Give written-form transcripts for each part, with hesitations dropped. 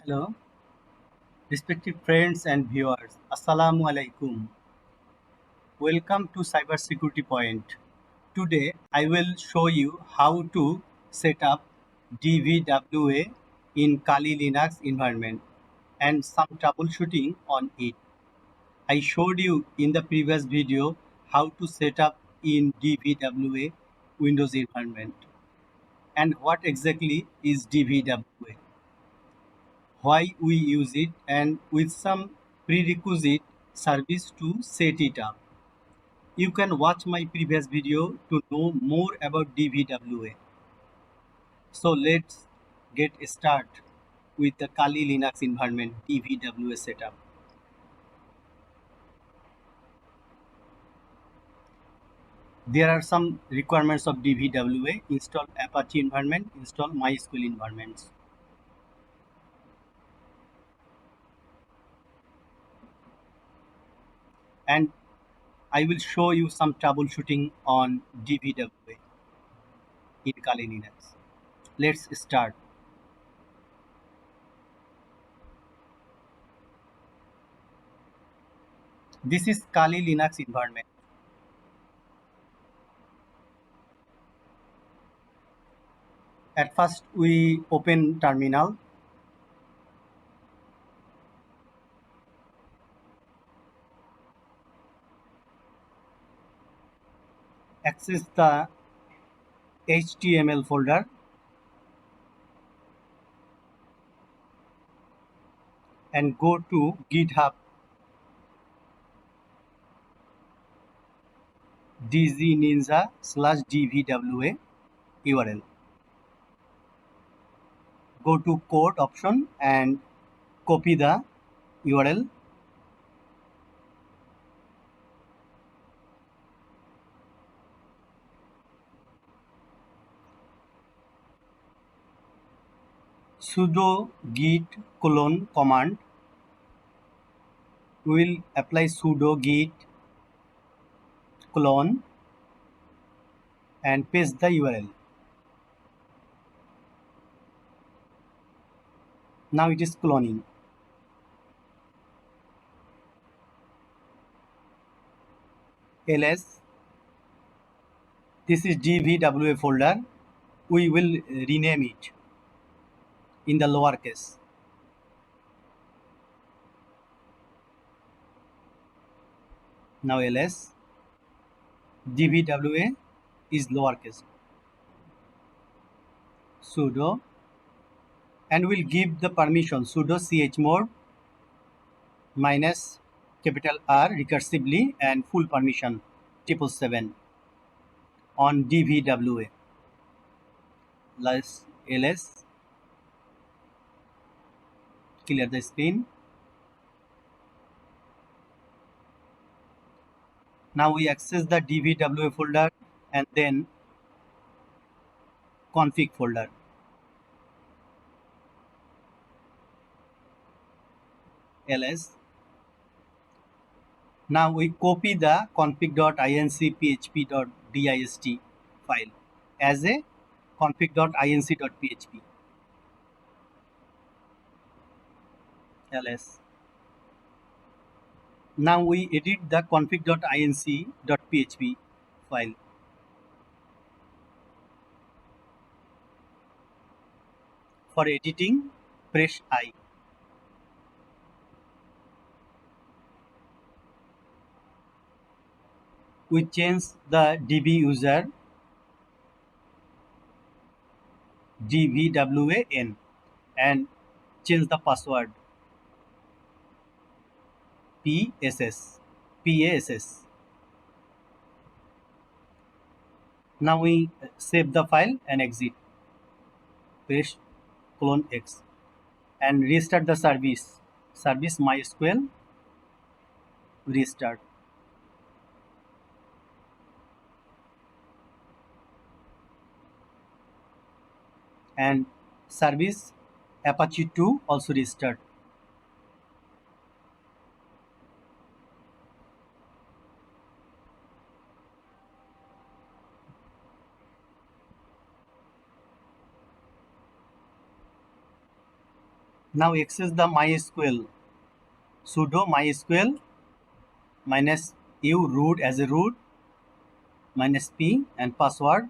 Hello, respected friends and viewers. Assalamu alaikum. Welcome to Cybersecurity Point. Today, I will show you how to set up DVWA in Kali Linux environment and some troubleshooting on it. I showed you in the previous video how to set up in DVWA Windows environment and what exactly is DVWA, why we use it, and with some prerequisite service to set it up. You can watch my previous video to know more about DVWA. So let's get started with the Kali Linux environment DVWA setup. There are some requirements of DVWA: install Apache environment, install MySQL environments. And I will show you some troubleshooting on DVWA in Kali Linux. Let's start. This is Kali Linux environment. At first, we open terminal, access the HTML folder, and go to GitHub dgninja/dvwa URL. Go to code option and copy the URL. Sudo git command will apply sudo git and paste the URL. Now it is cloning. ls, this is dvwa folder. We will rename it in the lowercase. Now ls, dvwa is lowercase. Sudo, and we'll give the permission sudo chmod minus capital R recursively and full permission 777 on dvwa. ls, clear the screen. Now we access the dvwa folder and then config folder. ls. Now we copy the config.inc.php.dist file as a config.inc.php. ls. Now we edit the config.inc.php file. For editing, press I. We change the db user dvwan and change the password PASS. Now we save the file and exit. Press clone X and restart the service. Service MySQL restart. And service Apache 2 also restart. Now access the MySQL, sudo MySQL minus u root as a root minus p and password.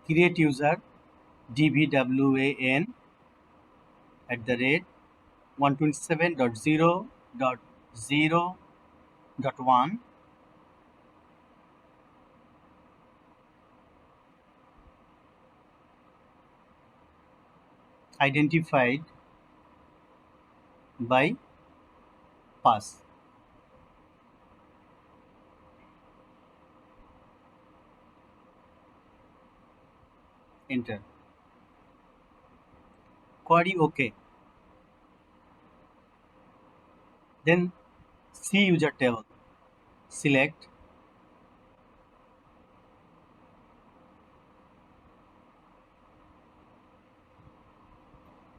Create user dbwan at the rate 127.0.0.1 identified by pass. Enter. Query OK. Then see user table. Select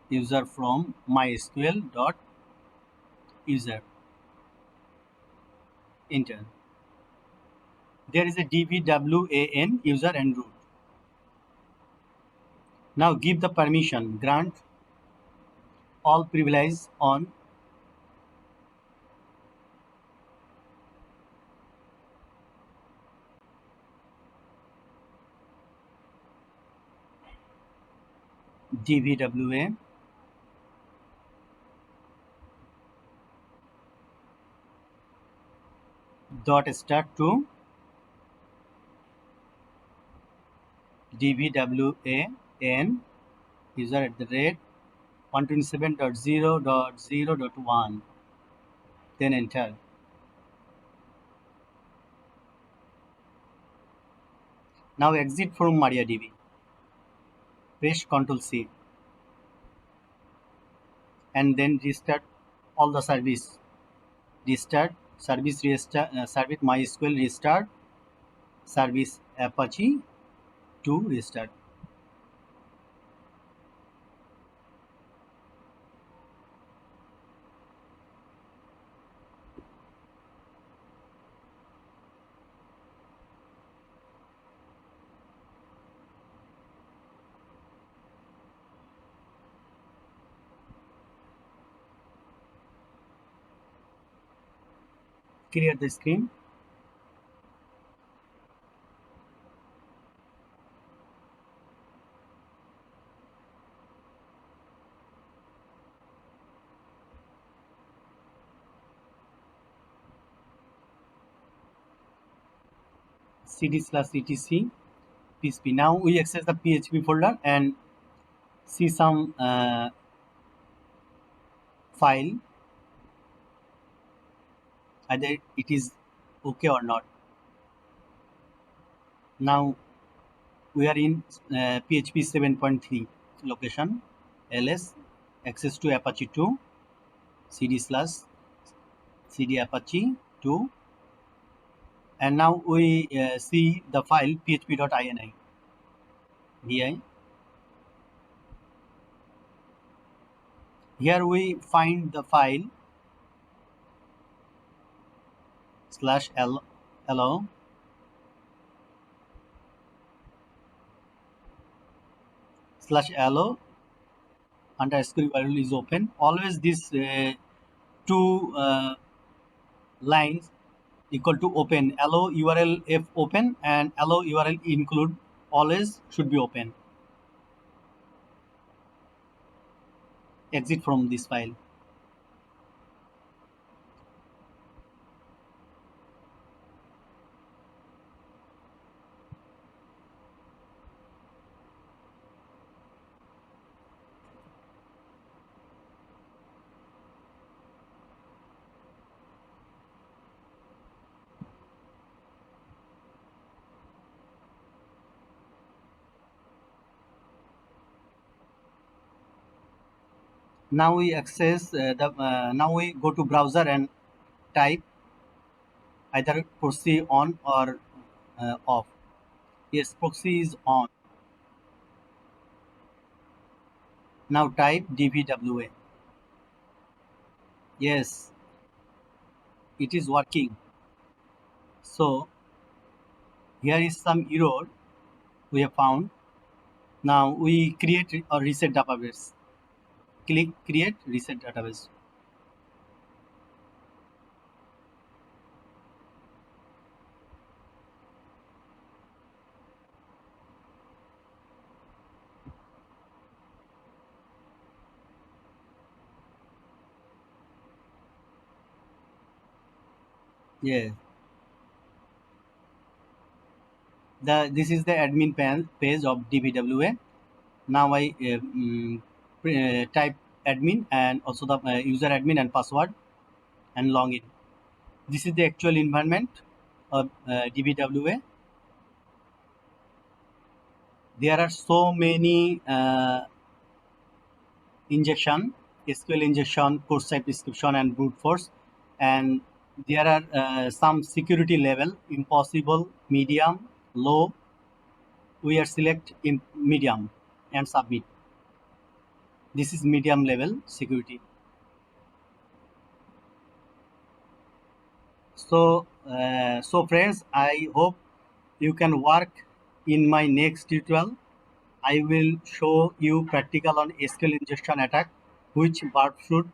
user from mysql dot user. Enter. There is a dbwan user and root. Now give the permission. Grant all privileges on dbwa dot start to dbwan user at the rate 127.0.0.1. Then enter. Now exit from MariaDB. Press Ctrl C and then restart all the service. Restart service, restart service MySQL restart, service Apache to restart. Clear the screen. cd/etc php. Now we access the php folder and see some file, either it is okay or not. Now we are in php 7.3 location, ls access to apache 2 cd/cd apache 2, and now we see the file php.ini. Here we find the file /hello /hello underscore URL is open. Always this two lines equal to open. Allow URL if open and allow URL include always should be open. Exit from this file. Now we access now we go to browser and type either proxy on or off. Yes, proxy is on. Now type DVWA. Yes, it is working. So here is some error we have found. Now we create a reset database. Click create reset database. Yeah, this is the admin page of DBWA. Now I type admin and also the user admin and password and login. This is the actual environment of DBWA. There are so many injection, SQL injection, course type description, and brute force. And there are some security level, impossible, medium, low. We are select medium and submit. This is medium level security. So friends, I hope you can work in my next tutorial. I will show you practical on SQL injection attack, which Barfruit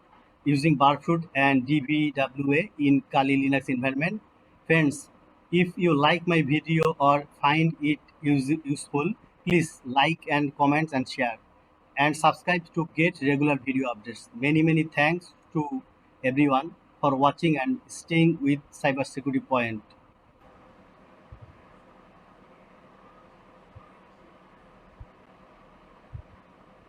using Barfruit and DBWA in Kali Linux environment. Friends, if you like my video or find it useful, please like and comment and share and subscribe to get regular video updates. Many thanks to everyone for watching and staying with Cybersecurity Point.